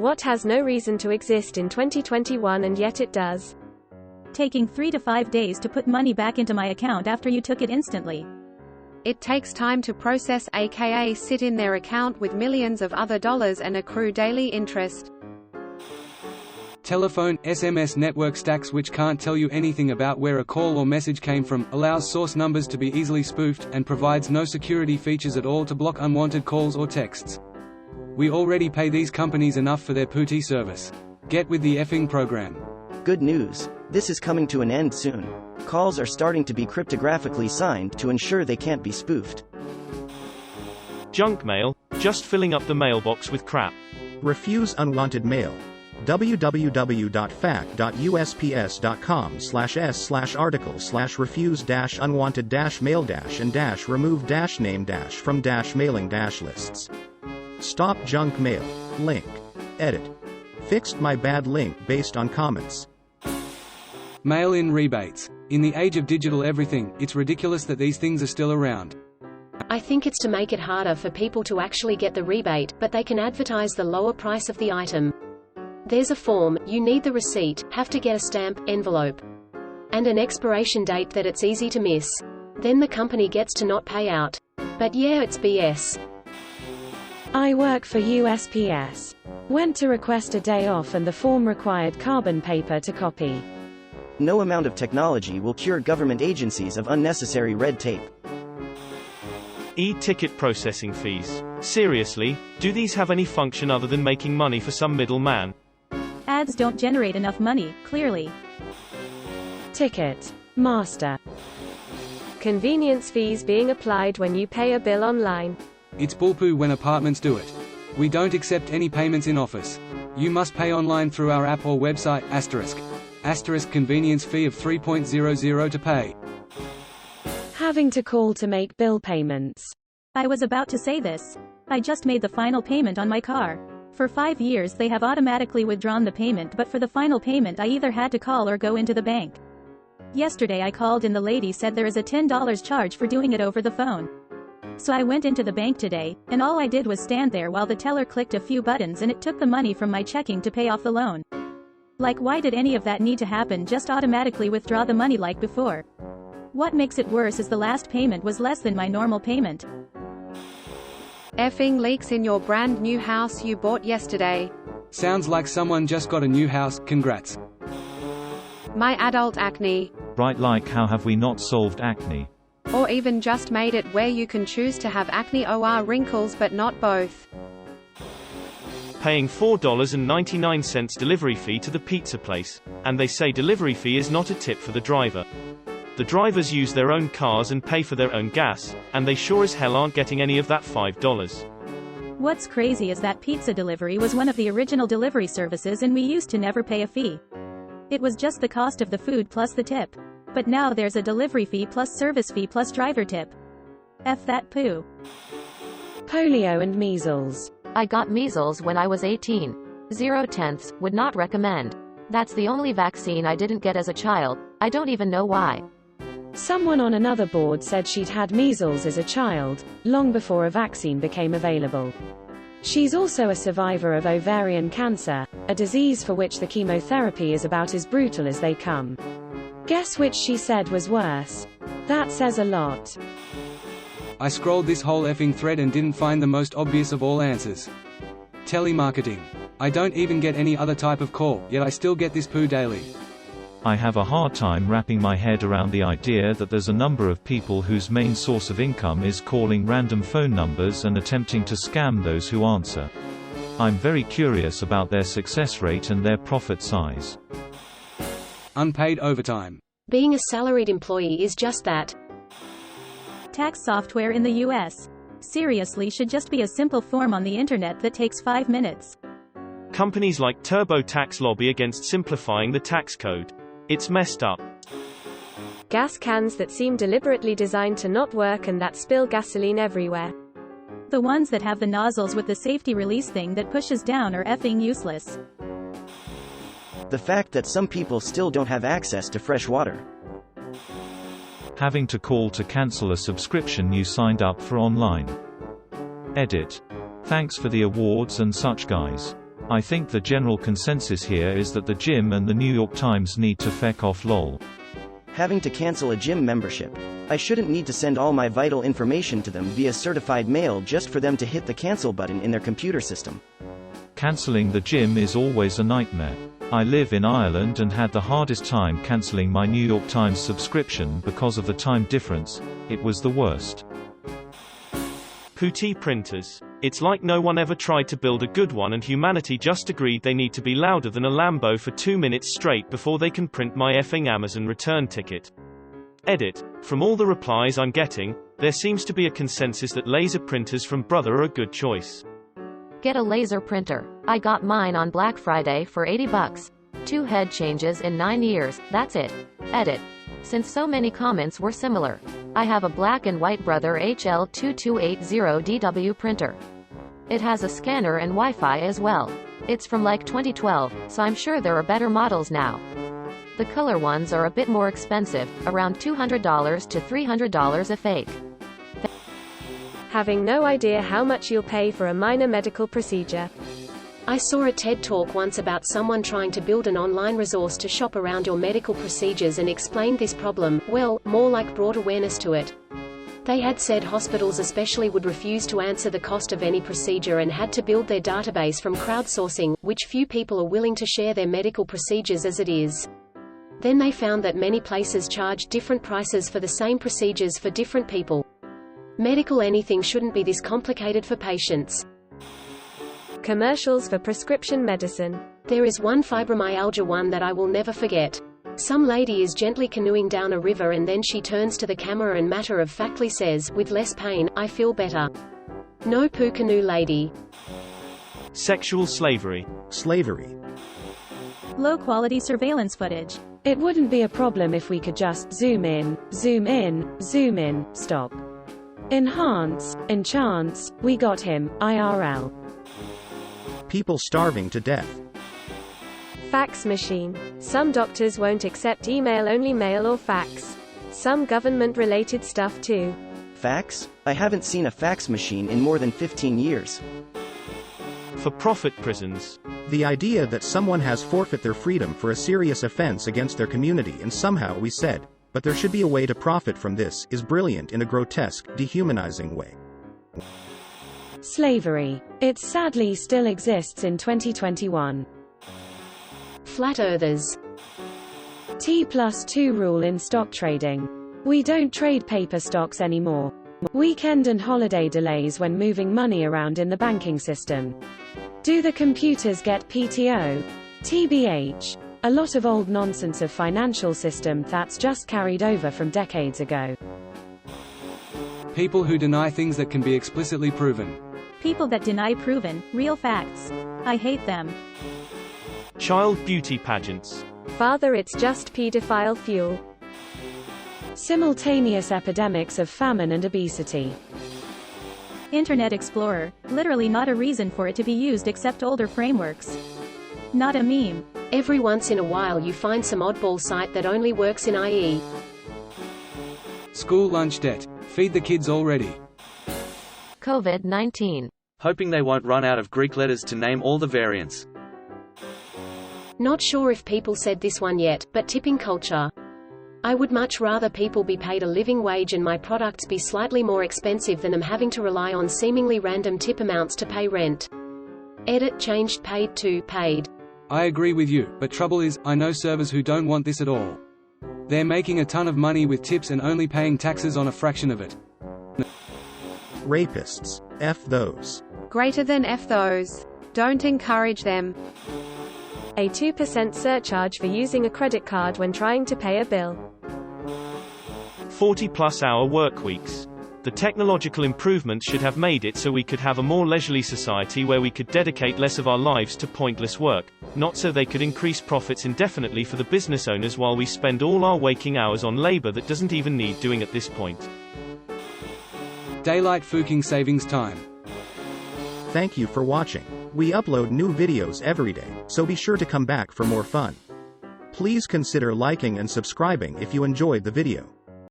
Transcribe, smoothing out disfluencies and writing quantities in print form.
What has no reason to exist in 2021 and yet it does? Taking 3 to 5 days to put money back into my account after you took it instantly. It takes time to process, aka sit in their account with millions of other dollars and accrue daily interest. Telephone, SMS network stacks which can't tell you anything about where a call or message came from, allows source numbers to be easily spoofed, and provides no security features at all to block unwanted calls or texts. We already pay these companies enough for their pooty service. Get with the effing program. Good news. This is coming to an end soon. Calls are starting to be cryptographically signed to ensure they can't be spoofed. Junk mail, just filling up the mailbox with crap. Refuse unwanted mail. www.fact.usps.com/s/article/reviews-unwanted-mail-from-mailing-from-mailing Stop junk mail. Link. Edit. Fixed my bad link based on comments. Mail-in rebates. In the age of digital everything, it's ridiculous that these things are still around. I think it's to make it harder for people to actually get the rebate, but they can advertise the lower price of the item. There's a form, you need the receipt, have to get a stamp, envelope, and an expiration date that it's easy to miss. Then the company gets to not pay out. But yeah, it's BS. I work for USPS. Went to request a day off and the form required carbon paper to copy. No amount of technology will cure government agencies of unnecessary red tape. E-ticket processing fees. Seriously, do these have any function other than making money for some middleman? Ads don't generate enough money, clearly. Ticket master. Convenience fees being applied when you pay a bill online. It's bullpoo when apartments do it. We don't accept any payments in office. You must pay online through our app or website, *** convenience fee of $3.00 to pay. Having to call to make bill payments. I was about to say this. I just made the final payment on my car. For 5 years they have automatically withdrawn the payment, but for the final payment I either had to call or go into the bank. Yesterday I called and the lady said there is a $10 charge for doing it over the phone. So I went into the bank today, and all I did was stand there while the teller clicked a few buttons and it took the money from my checking to pay off the loan. Like, why did any of that need to happen? Just automatically withdraw the money like before. What makes it worse is the last payment was less than my normal payment. Effing leaks in your brand new house you bought yesterday. Sounds like someone just got a new house, congrats. My adult acne. Right, like how have we not solved acne? Or even just made it where you can choose to have acne or wrinkles but not both. Paying $4.99 delivery fee to the pizza place, and they say delivery fee is not a tip for the driver. The drivers use their own cars and pay for their own gas, and they sure as hell aren't getting any of that $5. What's crazy is that pizza delivery was one of the original delivery services and we used to never pay a fee. It was just the cost of the food plus the tip. But now there's a delivery fee plus service fee plus driver tip. F that poo. Polio and measles. I got measles when I was 18. 0/10, would not recommend. That's the only vaccine I didn't get as a child. I don't even know why. Someone on another board said she'd had measles as a child, long before a vaccine became available. She's also a survivor of ovarian cancer, a disease for which the chemotherapy is about as brutal as they come. Guess which she said was worse? That says a lot. I scrolled this whole effing thread and didn't find the most obvious of all answers. Telemarketing. I don't even get any other type of call, yet I still get this poo daily. I have a hard time wrapping my head around the idea that there's a number of people whose main source of income is calling random phone numbers and attempting to scam those who answer. I'm very curious about their success rate and their profit size. Unpaid overtime. Being a salaried employee is just that. Tax software in the US. Seriously, should just be a simple form on the internet that takes 5 minutes. Companies like TurboTax lobby against simplifying the tax code. It's messed up. Gas cans that seem deliberately designed to not work and that spill gasoline everywhere. The ones that have the nozzles with the safety release thing that pushes down are effing useless. The fact that some people still don't have access to fresh water. Having to call to cancel a subscription you signed up for online. Edit. Thanks for the awards and such, guys. I think the general consensus here is that the gym and the New York Times need to feck off lol. Having to cancel a gym membership. I shouldn't need to send all my vital information to them via certified mail just for them to hit the cancel button in their computer system. Canceling the gym is always a nightmare. I live in Ireland and had the hardest time canceling my New York Times subscription because of the time difference. It was the worst. Pooty printers. It's like no one ever tried to build a good one and humanity just agreed they need to be louder than a Lambo for 2 minutes straight before they can print my effing Amazon return ticket. Edit. From all the replies I'm getting, there seems to be a consensus that laser printers from Brother are a good choice. Get a laser printer. I got mine on Black Friday for $80. 2 head changes in 9 years, that's it. Edit. Since so many comments were similar, I have a black and white Brother HL2280DW printer. It has a scanner and Wi-Fi as well. It's from like 2012, so I'm sure there are better models now. The color ones are a bit more expensive, around $200 to $300 a fake. Having no idea how much you'll pay for a minor medical procedure. I saw a TED Talk once about someone trying to build an online resource to shop around your medical procedures and explained this problem, well, more like brought awareness to it. They had said hospitals especially would refuse to answer the cost of any procedure and had to build their database from crowdsourcing, which few people are willing to share their medical procedures as it is. Then they found that many places charge different prices for the same procedures for different people. Medical anything shouldn't be this complicated for patients. Commercials for prescription medicine. There is one fibromyalgia one that I will never forget. Some lady is gently canoeing down a river and then she turns to the camera and matter-of-factly says, "With less pain, I feel better." No poo canoe lady. Sexual slavery. Slavery. Low-quality surveillance footage. It wouldn't be a problem if we could just zoom in, zoom in, zoom in, stop. Enhance, enchance, we got him, IRL. People starving to death. Fax machine. Some doctors won't accept email-only mail or fax. Some government-related stuff too. Fax? I haven't seen a fax machine in more than 15 years. For-profit prisons. The idea that someone has forfeit their freedom for a serious offense against their community and somehow we said, but there should be a way to profit from this, is brilliant in a grotesque, dehumanizing way. Slavery. It sadly still exists in 2021. Flat earthers. T+2 rule in stock trading. We don't trade paper stocks anymore. Weekend and holiday delays when moving money around in the banking system. Do the computers get PTO? TBH. A lot of old nonsense of financial system that's just carried over from decades ago. People who deny things that can be explicitly proven. People that deny proven, real facts. I hate them. Child beauty pageants. Father, it's just pedophile fuel. Simultaneous epidemics of famine and obesity. Internet Explorer, literally not a reason for it to be used except older frameworks. Not a meme. Every once in a while you find some oddball site that only works in IE. School lunch debt. Feed the kids already. COVID-19. Hoping they won't run out of Greek letters to name all the variants. Not sure if people said this one yet, but tipping culture. I would much rather people be paid a living wage and my products be slightly more expensive than them having to rely on seemingly random tip amounts to pay rent. Edit changed paid to paid. I agree with you, but trouble is, I know servers who don't want this at all. They're making a ton of money with tips and only paying taxes on a fraction of it. Rapists. F those. Greater than F those. Don't encourage them. A 2% surcharge for using a credit card when trying to pay a bill. 40+ hour work weeks. The technological improvements should have made it so we could have a more leisurely society where we could dedicate less of our lives to pointless work, not so they could increase profits indefinitely for the business owners while we spend all our waking hours on labor that doesn't even need doing at this point. Daylight Fuking savings time. Thank you for watching. We upload new videos every day, so be sure to come back for more fun. Please consider liking and subscribing if you enjoyed the video.